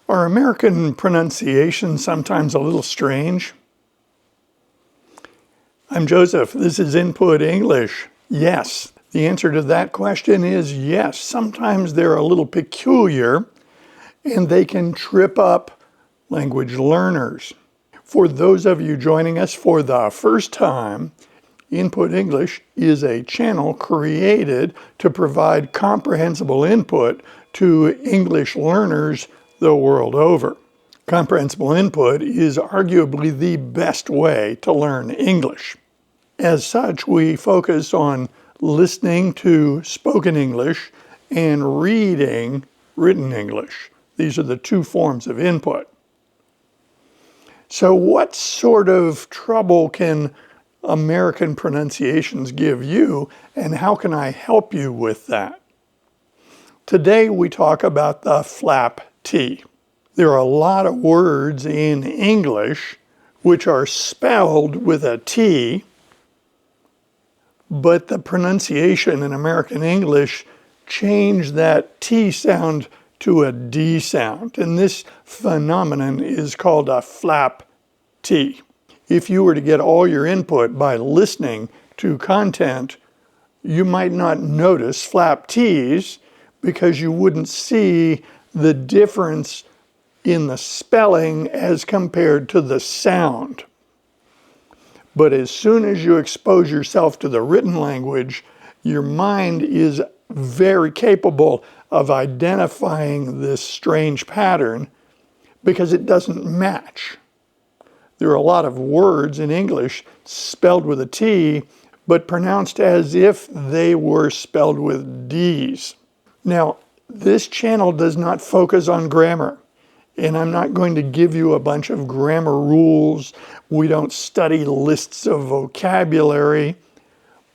Are American pronunciations sometimes a little strange? I'm Joseph. This is Input English. Yes. The answer to that question is yes. Sometimes they're a little peculiar and they can trip up language learners. For those of you joining us for the first time, Input English is a channel created to provide comprehensible input to English learners the world over. Comprehensible input is arguably the best way to learn English. As such, we focus on listening to spoken English and reading written English. These are the two forms of input. So what sort of trouble can American pronunciations give you, and how can I help you with that? Today we talk about the flap T. There are a lot of words in English which are spelled with a T, but the pronunciation in American English changed that T sound to a D sound, and this phenomenon is called a flap T. If you were to get all your input by listening to content, you might not notice flap T's because you wouldn't see the difference in the spelling as compared to the sound. But as soon as you expose yourself to the written language, your mind is very capable of identifying this strange pattern because it doesn't match. There are a lot of words in English spelled with a T, but pronounced as if they were spelled with D's. Now, this channel does not focus on grammar, and I'm not going to give you a bunch of grammar rules. We don't study lists of vocabulary,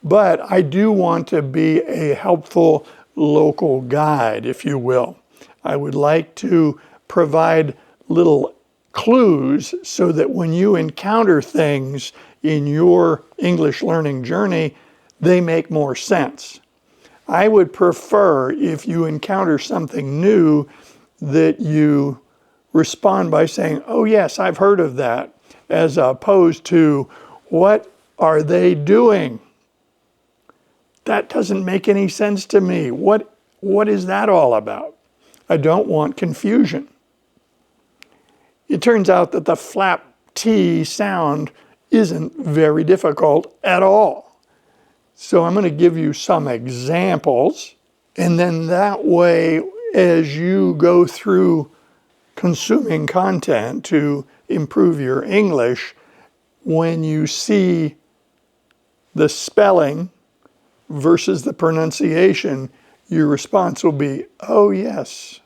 but I do want to be a helpful local guide, if you will. I would like to provide little clues so that when you encounter things in your English learning journey, they make more sense. I would prefer, if you encounter something new, that you respond by saying, "Oh yes, I've heard of that," as opposed to, "What are they doing? That doesn't make any sense to me. What is that all about?" I don't want confusion. It turns out that the flap T sound isn't very difficult at all. So I'm going to give you some examples, and then that way, as you go through consuming content to improve your English, when you see the spelling versus the pronunciation, your response will be, "Oh yes,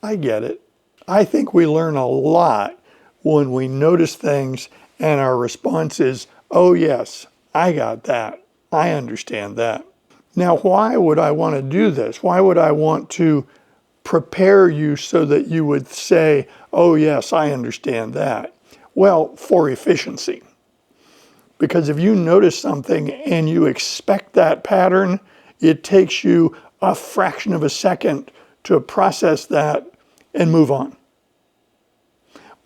I get it." I think we learn a lot when we notice things and our response is, "Oh yes, I got that. I understand that." Now, why would I want to do this? Why would I want to prepare you so that you would say, "Oh yes, I understand that"? Well, for efficiency. Because if you notice something and you expect that pattern, it takes you a fraction of a second to process that and move on.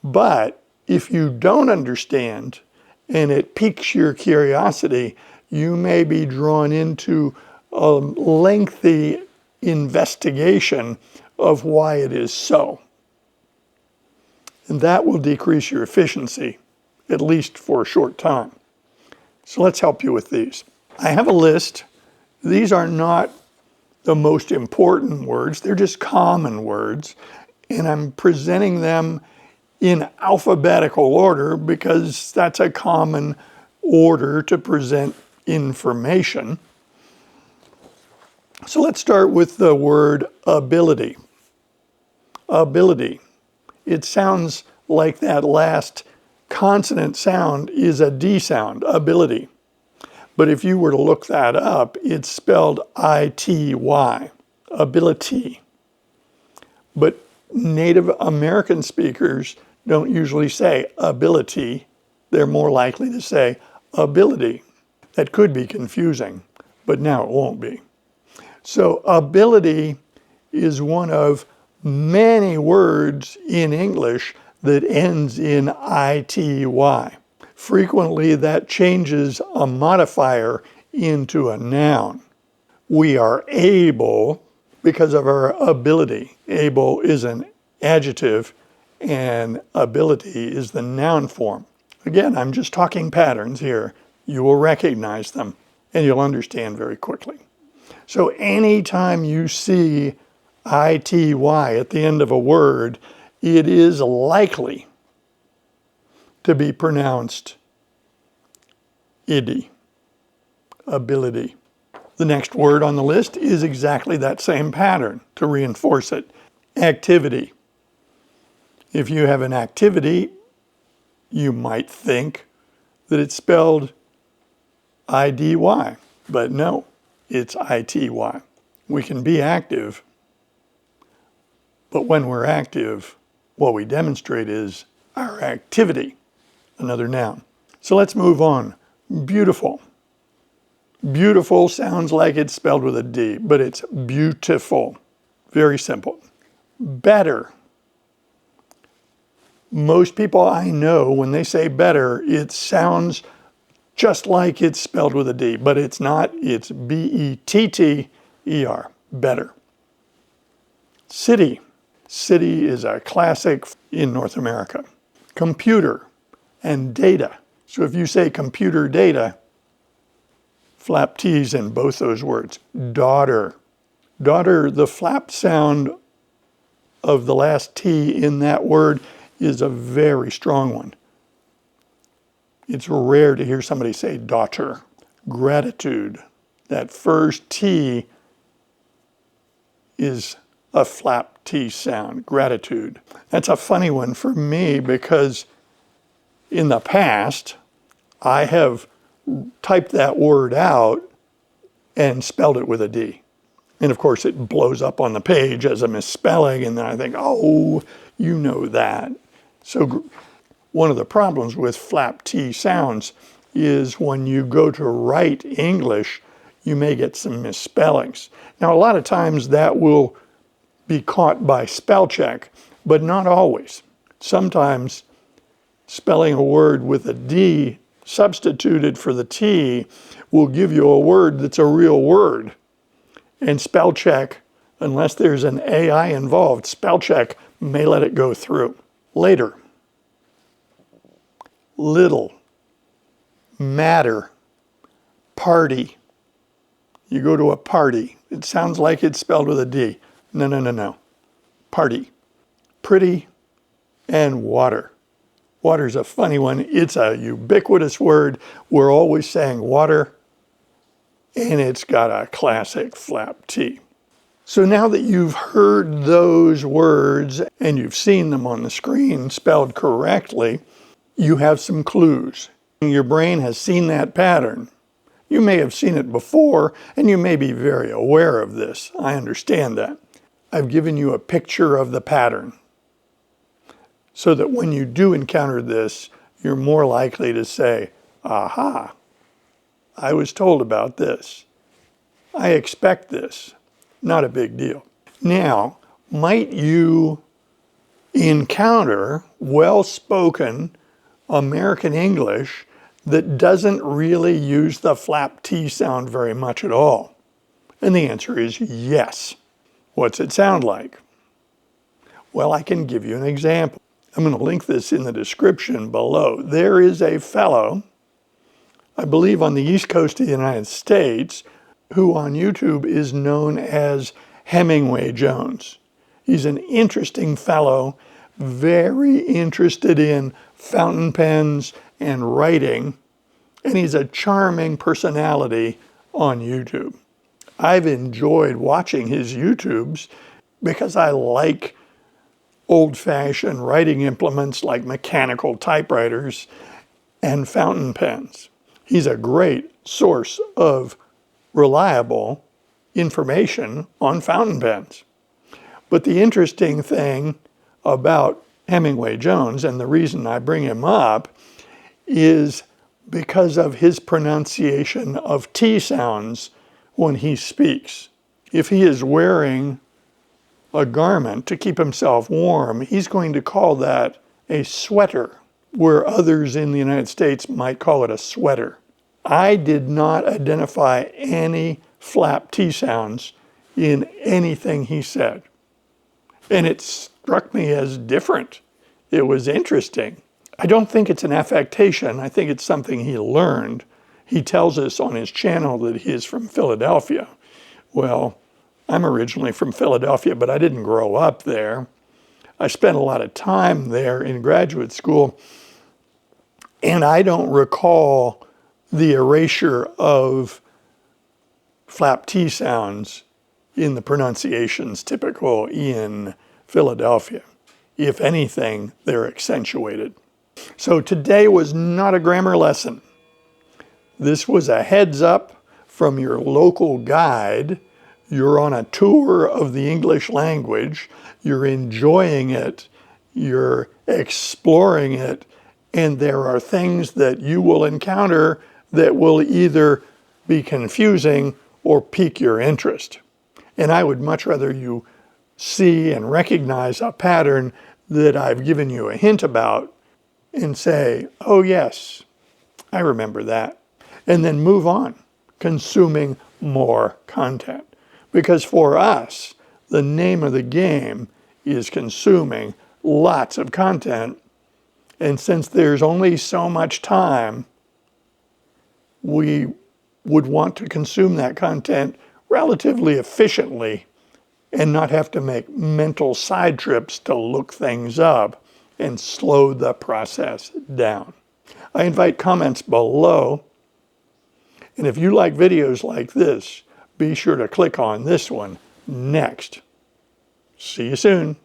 But if you don't understand and it piques your curiosity, you may be drawn into a lengthy investigation of why it is so. And that will decrease your efficiency, at least for a short time. So let's help you with these. I have a list. These are not the most important words. They're just common words. And I'm presenting them in alphabetical order because that's a common order to present information. So let's start with the word ability. Ability. It sounds like that last consonant sound is a D sound, ability. But if you were to look that up, it's spelled I-T-Y, ability. But Native American speakers don't usually say ability. They're more likely to say ability. That could be confusing, but now it won't be. So ability is one of many words in English that ends in ity. Frequently that changes a modifier into a noun. We are able because of our ability. Able is an adjective and ability is the noun form. Again, I'm just talking patterns here. You will recognize them and you'll understand very quickly. So anytime you see ity at the end of a word, it is likely to be pronounced id, ability. The next word on the list is exactly that same pattern to reinforce it. Activity. If you have an activity, you might think that it's spelled idy, but no, it's ity. We can be active, but when we're active, what we demonstrate is our activity, another noun. So let's move on. Beautiful. Beautiful sounds like it's spelled with a D, but it's beautiful. Very simple. Better. Most people I know, when they say better, it sounds just like it's spelled with a D, but it's not. It's B-E-T-T-E-R, better. City. City is a classic in North America. Computer and data. So if you say computer data, flap T's in both those words. Daughter. Daughter, the flap sound of the last T in that word is a very strong one. It's rare to hear somebody say daughter. Gratitude. That first T is a flap T sound. Gratitude. That's a funny one for me because in the past, I have typed that word out and spelled it with a D. And of course, it blows up on the page as a misspelling, and then I think, oh, you know that. So one of the problems with flap T sounds is when you go to write English, you may get some misspellings. Now, a lot of times that will be caught by spell check, but not always. Sometimes spelling a word with a D substituted for the T will give you a word that's a real word. And spell check, unless there's an AI involved, spell check may let it go through. Later. Little. Matter. Party. You go to a party. It sounds like it's spelled with a D. No. Party. Pretty and water. Water's a funny one. It's a ubiquitous word. We're always saying water, and it's got a classic flap T. So now that you've heard those words and you've seen them on the screen spelled correctly, you have some clues. Your brain has seen that pattern. You may have seen it before, and you may be very aware of this. I understand that. I've given you a picture of the pattern so that when you do encounter this, you're more likely to say, aha, I was told about this. I expect this. Not a big deal. Now, might you encounter well-spoken American English that doesn't really use the flap T sound very much at all? And the answer is yes. What's it sound like? Well, I can give you an example. I'm going to link this in the description below. There is a fellow, I believe on the East Coast of the United States, who on YouTube is known as Hemingway Jones. He's an interesting fellow, very interested in fountain pens and writing, and he's a charming personality on YouTube. I've enjoyed watching his YouTubes because I like old-fashioned writing implements like mechanical typewriters and fountain pens. He's a great source of reliable information on fountain pens. But the interesting thing about Hemingway Jones, and the reason I bring him up, is because of his pronunciation of T sounds when he speaks. If he is wearing a garment to keep himself warm, he's going to call that a sweater, where others in the United States might call it a sweater. I did not identify any flap T sounds in anything he said. And it struck me as different. It was interesting. I don't think it's an affectation. I think it's something he learned. He tells us on his channel that he is from Philadelphia. Well, I'm originally from Philadelphia, but I didn't grow up there. I spent a lot of time there in graduate school, and I don't recall the erasure of flap T sounds in the pronunciations typical in Philadelphia. If anything, they're accentuated. So today was not a grammar lesson. This was a heads up from your local guide. You're on a tour of the English language. You're enjoying it. You're exploring it. And there are things that you will encounter that will either be confusing or pique your interest. And I would much rather you see and recognize a pattern that I've given you a hint about and say, oh yes, I remember that. And then move on, consuming more content. Because for us, the name of the game is consuming lots of content. And since there's only so much time, we would want to consume that content relatively efficiently and not have to make mental side trips to look things up and slow the process down. I invite comments below. And if you like videos like this, be sure to click on this one next. See you soon.